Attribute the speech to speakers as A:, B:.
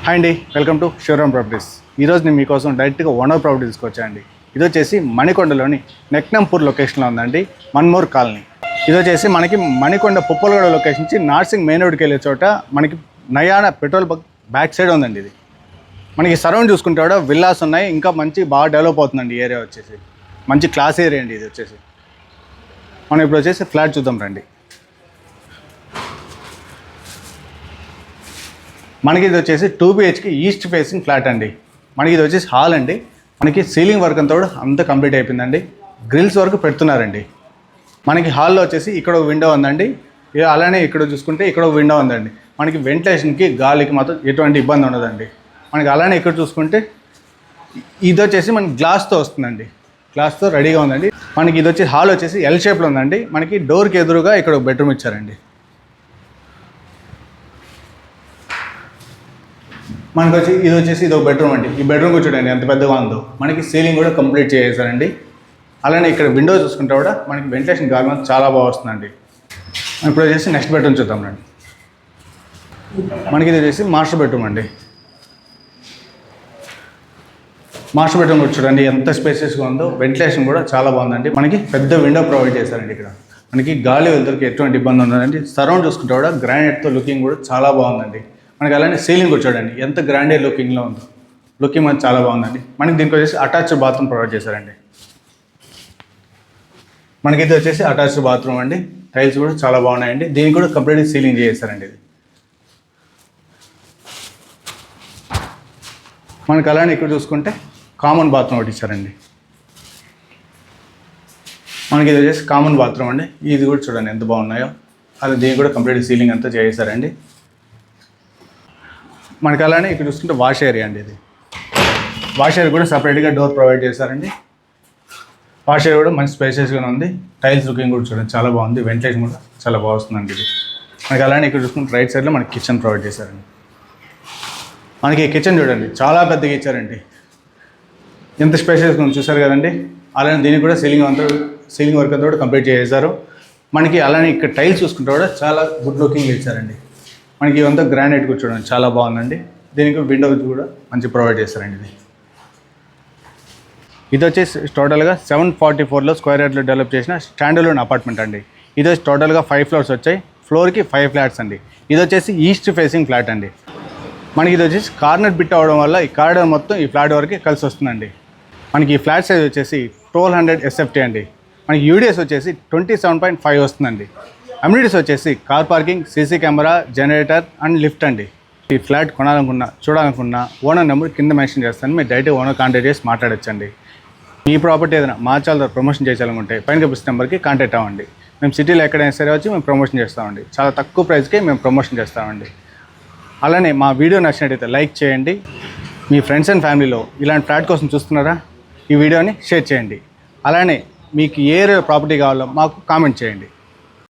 A: Hi అండి, welcome to Shivaram properties. ఈరోజు నేను మీకోసం డైరెక్ట్గా ఓనర్ ప్రాపర్టీ తీసుకొచ్చానండి. ఇది వచ్చేసి మణికొండలోని నెక్నంపూర్ లొకేషన్లో ఉందండి, మన్మూర్ కాలనీ. ఇది వచ్చేసి మనకి మణికొండ పుప్పలగూడ లొకేషన్ నుంచి నార్సింగ్ మెయిన్ రోడ్కి వెళ్ళే చోట మనకి నయాన పెట్రోల్ బంక్ బ్యాక్ సైడ్ ఉందండి. ఇది మనకి సరౌండ్ చూసుకుంటే కూడా విల్లాస్ ఉన్నాయి, ఇంకా మంచి బాగా డెవలప్ అవుతుందండి ఏరియా వచ్చేసి. మంచి క్లాస్ ఏరియా అండి ఇది వచ్చేసి. మనం ఇప్పుడు వచ్చేసి ఫ్లాట్ చూద్దాం రండి. మనకి ఇది వచ్చేసి 2 BHK ఈస్ట్ ఫేసింగ్ ఫ్లాట్ అండి. మనకి ఇది వచ్చేసి హాల్ అండి. మనకి సీలింగ్ వర్క్ అంతా కూడా అంతా కంప్లీట్ అయిపోయిందండి. గ్రిల్స్ వరకు పెడుతున్నారండి. మనకి హాల్లో వచ్చేసి ఇక్కడ విండో ఉందండి. అలానే ఇక్కడ చూసుకుంటే ఇక్కడ విండో ఉందండి. మనకి వెంటిలేషన్కి గాలికి మాత్రం ఎటువంటి ఇబ్బంది ఉండదండి. మనకి అలానే ఇక్కడ చూసుకుంటే ఇది వచ్చేసి మనకి గ్లాస్తో వస్తుందండి. గ్లాస్తో రెడీగా ఉందండి. మనకి ఇది వచ్చి హాల్ వచ్చేసి ఎల్ షేప్లో ఉందండి. మనకి డోర్కి ఎదురుగా ఇక్కడ బెడ్రూమ్ ఇచ్చారండి. మనకు వచ్చి ఇది ఒక బెడ్రూమ్ అండి. ఈ బెడ్రూమ్ చూడండి ఎంత పెద్దగా ఉందో. మనకి సీలింగ్ కూడా కంప్లీట్ చేసేసారండి. అలానే ఇక్కడ విండో చూసుకుంటే కూడా మనకి వెంటిలేషన్ గాలి మాత్రం చాలా బాగా వస్తుందండి. ఇప్పుడు వచ్చేసి నెక్స్ట్ బెడ్రూమ్ చూద్దాం రండి. మనకి ఇది వచ్చేసి మాస్టర్ బెడ్రూమ్ అండి. మాస్టర్ బెడ్రూమ్ కూడా చూడండి ఎంత స్పేసెస్గా ఉందో. వెంటిలేషన్ కూడా చాలా బాగుందండి. మనకి పెద్ద విండో ప్రొవైడ్ చేశారండి. ఇక్కడ మనకి గాలి వెళ్తురికి ఎటువంటి ఇబ్బంది ఉండదండి. సరౌండ్ చూసుకుంటే కూడా గ్రానైట్తో లుకింగ్ కూడా చాలా బాగుందండి. మనకి అలానే సీలింగ్ కూడా చూడండి ఎంత గ్రాండే లుకింగ్లో ఉందో. లుకింగ్ మనకి చాలా బాగుందండి. మనకి దీనికి వచ్చేసి అటాచ్డ్ బాత్రూమ్ ప్రొవైడ్ చేశారండి. మనకి ఇది వచ్చేసి అటాచ్డ్ బాత్రూమ్ అండి. టైల్స్ కూడా చాలా బాగున్నాయండి. దీనికి కూడా కంప్లీట్గా సీలింగ్ చేశారండి. ఇది మనకి అలానే ఇక్కడ చూసుకుంటే కామన్ బాత్రూమ్ ఒకటి ఇచ్చారండి. మనకి ఇది వచ్చేసి కామన్ బాత్రూమ్ అండి. ఇది కూడా చూడండి ఎంత బాగున్నాయో. అది దీనికి కూడా కంప్లీట్ సీలింగ్ అంతా చేశారండి. మనకి అలానే ఇక్కడ చూసుకుంటే వాష్ ఏరియా అండి. ఇది వాష్ ఏరియా కూడా సపరేట్గా డోర్ ప్రొవైడ్ చేశారండి. వాష్ ఏరియా కూడా మంచి స్పేసెస్గానే ఉంది. టైల్స్ లుకింగ్ కూడా చూడండి చాలా బాగుంది. వెంటిలేషన్ కూడా చాలా బాగా వస్తుందండి. ఇది మనకి అలానే ఇక్కడ చూసుకుంటే రైట్ సైడ్లో మనకి కిచెన్ ప్రొవైడ్ చేశారండి. మనకి కిచెన్ చూడండి చాలా పెద్దగా ఇచ్చారండి. ఎంత స్పేసెస్గా ఉంది చూసారు కదండి. అలానే దీనికి కూడా సీలింగ్ వర్క్ అంతా కూడా కంప్లీట్ చేశారు. మనకి అలానే ఇక్కడ టైల్స్ చూసుకుంటే కూడా చాలా గుడ్ లుకింగ్ ఇచ్చారండి. మనకి ఇవంతా గ్రానైట్ కూడా చూడండి చాలా బాగుందండి. దీనికి విండోస్ కూడా మంచి ప్రొవైడ్ చేస్తారండి. ఇది వచ్చేసి టోటల్గా 744లో స్క్వేర్ యార్డ్లో డెవలప్ చేసిన స్టాండర్లోన్ అపార్ట్మెంట్ అండి. ఇది వచ్చి టోటల్గా 5 ఫ్లోర్స్ వచ్చాయి. ఫ్లోర్కి 5 ఫ్లాట్స్ అండి. ఇది వచ్చేసి ఈస్ట్ ఫేసింగ్ ఫ్లాట్ అండి. మనకి ఇది వచ్చేసి కార్నర్ బిట్ అవ్వడం వల్ల ఈ కారిడార్ మొత్తం ఈ ఫ్లాట్ వరకు కలిసి వస్తుందండి. మనకి ఈ ఫ్లాట్ సైజ్ వచ్చేసి 1200 SFT అండి. మనకి యూడిఎస్ వచ్చేసి 27.5 వస్తుందండి. అమ్యూనిటీస్ వచ్చేసి car parking, CC camera, generator and lift అండి. ఈ ఫ్లాట్ కొనాలనుకున్నా చూడాలనుకున్నా ఓనర్ నెంబర్ కింద మెన్షన్ చేస్తాను. మీరు డైరెక్ట్ ఓనర్ కాంటాక్ట్ చేసి మాట్లాడచ్చండి. ఈ ప్రాపర్టీ ఏదైనా మార్చాలి ప్రమోషన్ చేయాలనుకుంటే పైన కనిపిస్తున్న నెంబర్కి కాంటాక్ట్ అవ్వండి. మేము సిటీలో ఎక్కడైనా సరే వచ్చి మేము ప్రమోషన్ చేస్తామండి. చాలా తక్కువ ప్రైస్కే మేము ప్రమోషన్ చేస్తామండి. అలానే మా వీడియో నచ్చినట్టయితే లైక్ చేయండి. మీ ఫ్రెండ్స్ అండ్ ఫ్యామిలీలో ఇలాంటి ఫ్లాట్ కోసం చూస్తున్నారా, ఈ వీడియోని షేర్ చేయండి. అలానే మీకు ఏ ప్రాపర్టీ కావాలో మాకు కామెంట్ చేయండి.